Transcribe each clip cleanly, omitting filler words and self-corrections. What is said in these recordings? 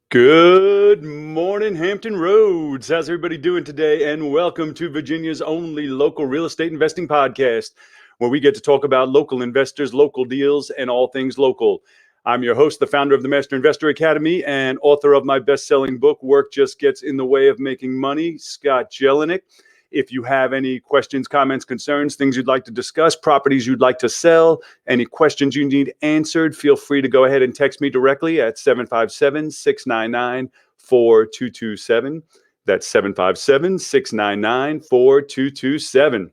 Good morning, Hampton Roads. How's everybody doing today? And welcome to Virginia's only local real estate investing podcast, where we get to talk about local investors, local deals, and all things local. I'm your host, the founder of the Master Investor Academy and author of my best-selling book, Work Just Gets in the Way of Making Money, Scott Jelinek. If you have any questions, comments, concerns, things you'd like to discuss, properties you'd like to sell, any questions you need answered, feel free to go ahead and text me directly at 757-699-4227. That's 757-699-4227.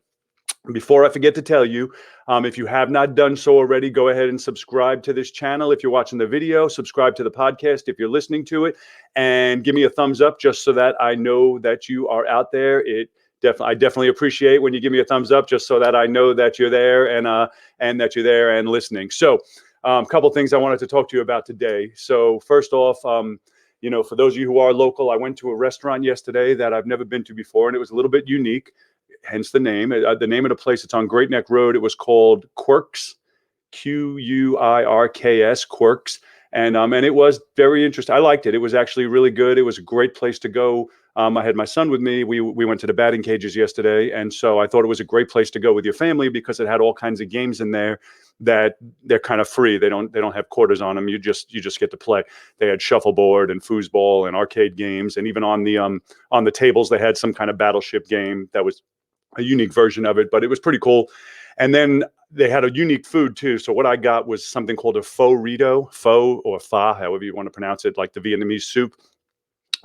Before I forget to tell you, if you have not done so already, go ahead and subscribe to this channel. If you're watching the video, subscribe to the podcast if you're listening to it, and give me a thumbs up just so that I know that you are out there. I definitely appreciate when you give me a thumbs up, just so that I know that you're there and that you're there and listening. So, a couple things I wanted to talk to you about today. So, first off, for those of you who are local, I went to a restaurant yesterday that I've never been to before, and it was a little bit unique. Hence the name. The name of the place. It's on Great Neck Road. It was called Quirks, Quirks, Quirks. And it was very interesting. I liked it. It was actually really good. It was a great place to go. I had my son with me. We went to the batting cages yesterday, and so I thought it was a great place to go with your family because it had all kinds of games in there that they're kind of free. They don't have quarters on them. You just get to play. They had shuffleboard and foosball and arcade games, and even on the tables they had some kind of battleship game that was a unique version of it, but it was pretty cool. And then they had a unique food too. So what I got was something called a pho or pho, however you want to pronounce it, like the Vietnamese soup.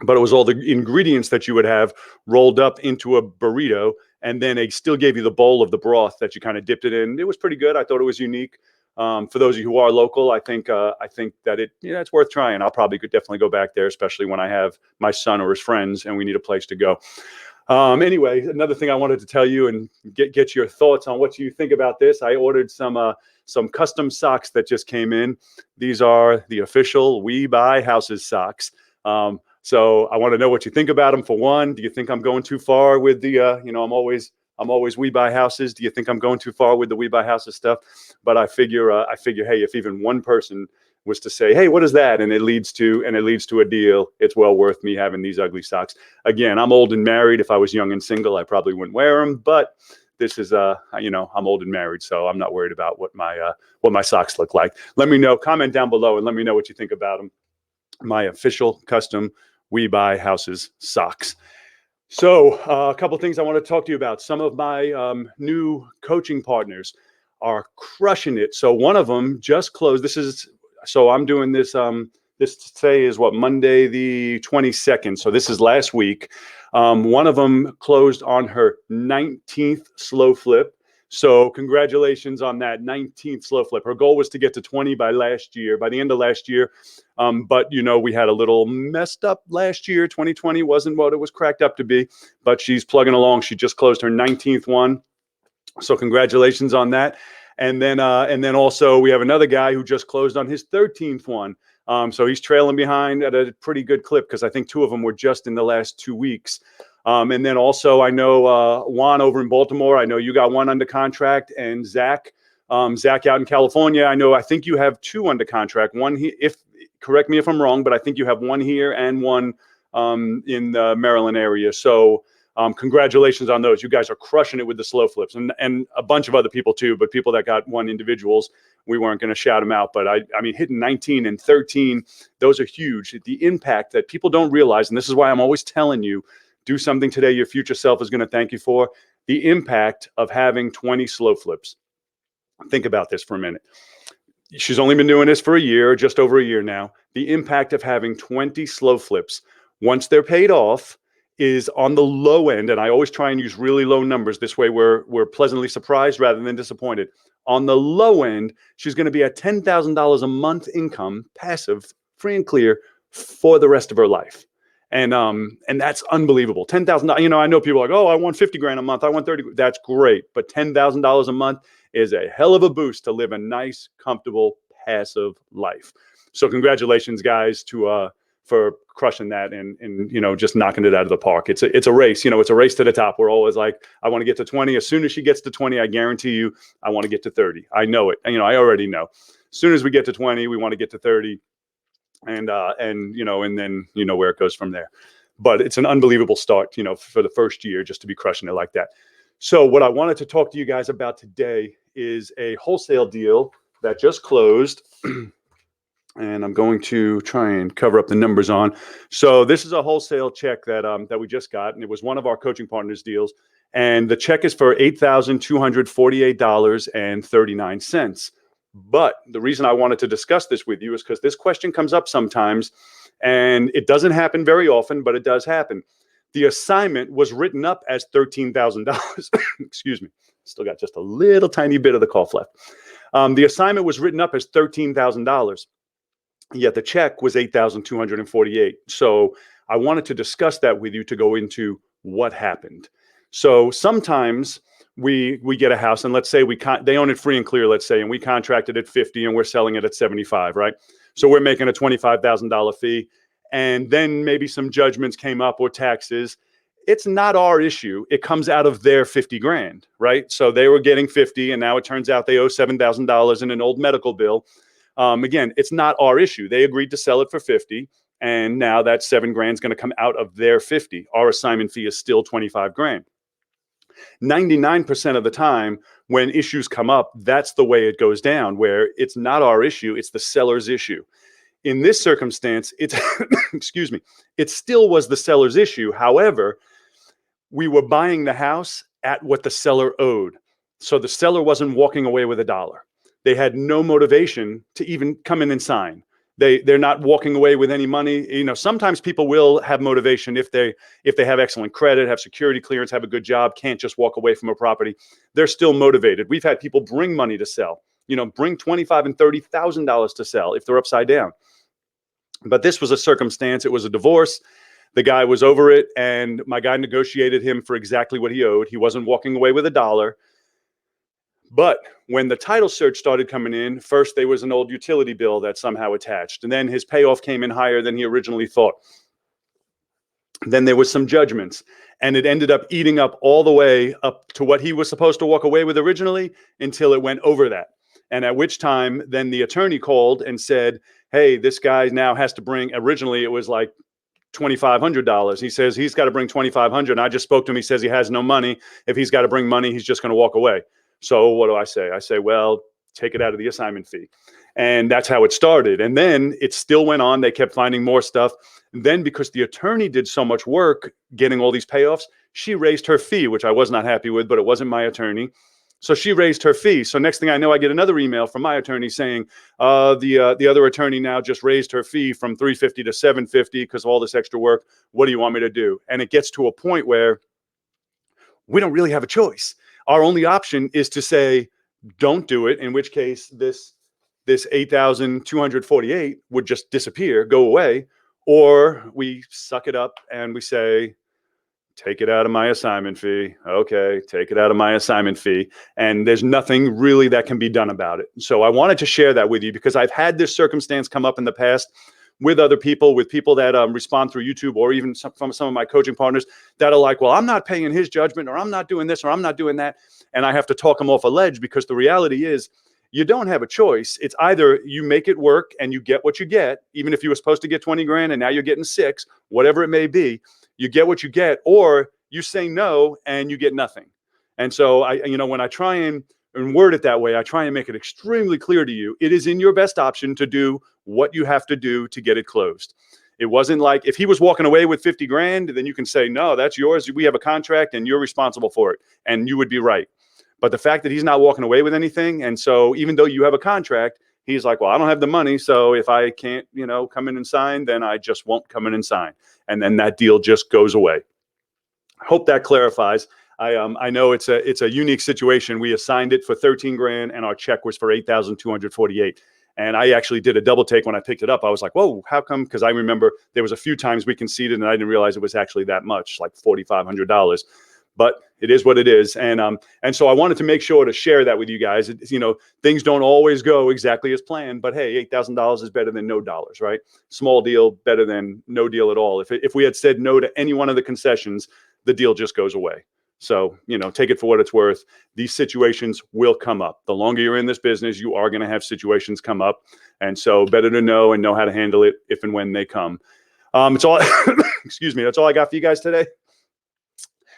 But it was all the ingredients that you would have rolled up into a burrito, and then they still gave you the bowl of the broth that you kind of dipped it in. It was pretty good. I thought it was unique. For those of you who are local, I think that it's worth trying. I'll probably definitely go back there, especially when I have my son or his friends and we need a place to go. Anyway, another thing I wanted to tell you and get your thoughts on what you think about this. I ordered some custom socks that just came in. These are the official We Buy Houses socks. So I want to know what you think about them. For one, do you think I'm going too far with the, I'm always We Buy Houses. Do you think I'm going too far with the We Buy Houses stuff? But I figure, hey, if even one person was to say, hey, what is that? And it leads to a deal, it's well worth me having these ugly socks. Again, I'm old and married. If I was young and single, I probably wouldn't wear them. But this is, I'm old and married, so I'm not worried about what my socks look like. Let me know, comment down below, and let me know what you think about them. My official custom We Buy Houses socks. So a couple of things I want to talk to you about. Some of my new coaching partners are crushing it. So one of them just closed. So I'm doing this. This today is Monday the 22nd. So this is last week. One of them closed on her 19th slow flip. So congratulations on that 19th slow flip. Her goal was to get to 20 by the end of last year. But we had a little messed up last year. 2020 wasn't what it was cracked up to be, but she's plugging along. She just closed her 19th one. So congratulations on that. And then also we have another guy who just closed on his 13th one. So he's trailing behind at a pretty good clip because I think two of them were just in the last 2 weeks. And then also I know Juan over in Baltimore. I know you got one under contract, and Zach out in California. I think you have two under contract. One correct me if I'm wrong, but I think you have one here and one in the Maryland area. So congratulations on those. You guys are crushing it with the slow flips, and a bunch of other people too, but people that got one individuals, we weren't going to shout them out. But I mean, hitting 19 and 13, those are huge. The impact that people don't realize, and this is why I'm always telling you, do something today your future self is going to thank you for. The impact of having 20 slow flips. Think about this for a minute. She's only been doing this for a year, just over a year now. The impact of having 20 slow flips, once they're paid off, is on the low end. And I always try and use really low numbers. This way we're pleasantly surprised rather than disappointed. On the low end, she's going to be at $10,000 a month income, passive, free and clear, for the rest of her life. And that's unbelievable. $10,000. I know people are like, oh, I want 50 grand a month. I want 30. That's great. But $10,000 a month is a hell of a boost to live a nice, comfortable, passive life. So congratulations, guys, for crushing that and just knocking it out of the park. It's a race. It's a race to the top. We're always like, I want to get to 20. As soon as she gets to 20, I guarantee you, I want to get to 30. I know it. I already know. As soon as we get to 20, we want to get to 30. and and then where it goes from there. But it's an unbelievable start, for the first year, just to be crushing it like that. So what I wanted to talk to you guys about today is a wholesale deal that just closed. And I'm going to try and cover up the numbers on. So this is a wholesale check that we just got, and it was one of our coaching partners' deals. And the check is for $8,248.39. But the reason I wanted to discuss this with you is because this question comes up sometimes, and it doesn't happen very often, but it does happen. The assignment was written up as $13,000. Excuse me. Still got just a little tiny bit of the cough left. The assignment was written up as $13,000. Yet the check was $8,248. So I wanted to discuss that with you to go into what happened. So sometimes we get a house, and let's say they own it free and clear, let's say, and we contracted at 50 and we're selling it at 75, right? So we're making a $25,000 fee, and then maybe some judgments came up or taxes. It's not our issue. It comes out of their 50 grand, right? So they were getting 50, and now it turns out they owe $7,000 in an old medical bill. Again, it's not our issue. They agreed to sell it for 50, and now that 7 grand is going to come out of their 50. Our assignment fee is still 25 grand. 99% of the time when issues come up, that's the way it goes down, where it's not our issue, it's the seller's issue. In this circumstance, it's excuse me, it still was the seller's issue. However, we were buying the house at what the seller owed. So the seller wasn't walking away with $1. They had no motivation to even come in and sign. They're not walking away with any money. Sometimes people will have motivation if they have excellent credit, have security clearance, have a good job, can't just walk away from a property. They're still motivated. We've had people bring money to sell. Bring $25,000 and $30,000 to sell if they're upside down. But this was a circumstance. It was a divorce. The guy was over it, and my guy negotiated him for exactly what he owed. He wasn't walking away with $1. But when the title search started coming in, first there was an old utility bill that somehow attached, and then his payoff came in higher than he originally thought. Then there was some judgments, and it ended up eating up all the way up to what he was supposed to walk away with originally until it went over that. And at which time, then the attorney called and said, hey, this guy now has to bring, originally it was like $2,500. He says he's got to bring $2,500. And I just spoke to him. He says he has no money. If he's got to bring money, he's just going to walk away. So what do I say? I say, well, take it out of the assignment fee. And that's how it started. And then it still went on. They kept finding more stuff. And then because the attorney did so much work getting all these payoffs, she raised her fee, which I was not happy with, but it wasn't my attorney. So she raised her fee. So next thing I know, I get another email from my attorney saying, the other attorney now just raised her fee from $350 to $750 because of all this extra work. What do you want me to do? And it gets to a point where we don't really have a choice. Our only option is to say, don't do it, in which case this 8,248 would just disappear, go away, or we suck it up and we say, take it out of my assignment fee. Okay, take it out of my assignment fee. And there's nothing really that can be done about it. So I wanted to share that with you because I've had this circumstance come up in the past with other people, with people that respond through YouTube, or even from some of my coaching partners that are like, well, I'm not paying his judgment, or I'm not doing this, or I'm not doing that. And I have to talk them off a ledge because the reality is you don't have a choice. It's either you make it work and you get what you get, even if you were supposed to get 20 grand and now you're getting 6, whatever it may be, you get what you get, or you say no and you get nothing. And so when I try and word it that way, I try and make it extremely clear to you. It is in your best option to do what you have to do to get it closed. It wasn't like if he was walking away with 50 grand, then you can say, no, that's yours. We have a contract and you're responsible for it. And you would be right. But the fact that he's not walking away with anything, and so even though you have a contract, he's like, well, I don't have the money. So if I can't, come in and sign, then I just won't come in and sign. And then that deal just goes away. I hope that clarifies. I know it's a unique situation. We assigned it for 13 grand and our check was for 8,248. And I actually did a double take when I picked it up. I was like, whoa, how come? Because I remember there was a few times we conceded and I didn't realize it was actually that much, like $4,500. But it is what it is. And so I wanted to make sure to share that with you guys. Things don't always go exactly as planned, but hey, $8,000 is better than no dollars, right? Small deal better than no deal at all. If we had said no to any one of the concessions, the deal just goes away. So, take it for what it's worth. These situations will come up. The longer you're in this business, you are going to have situations come up. And so better to know and know how to handle it if and when they come. It's all, excuse me, that's all I got for you guys today.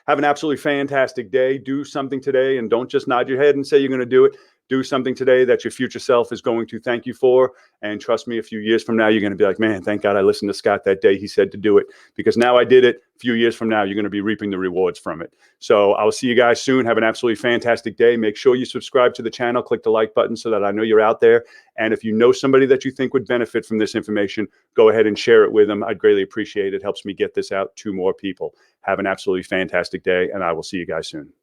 Have an absolutely fantastic day. Do something today, and don't just nod your head and say you're going to do it. Do something today that your future self is going to thank you for. And trust me, a few years from now, you're going to be like, man, thank God I listened to Scott that day. He said to do it, because now I did it. A few years from now, you're going to be reaping the rewards from it. So I'll see you guys soon. Have an absolutely fantastic day. Make sure you subscribe to the channel. Click the like button so that I know you're out there. And if you know somebody that you think would benefit from this information, go ahead and share it with them. I'd greatly appreciate it. It helps me get this out to more people. Have an absolutely fantastic day, and I will see you guys soon.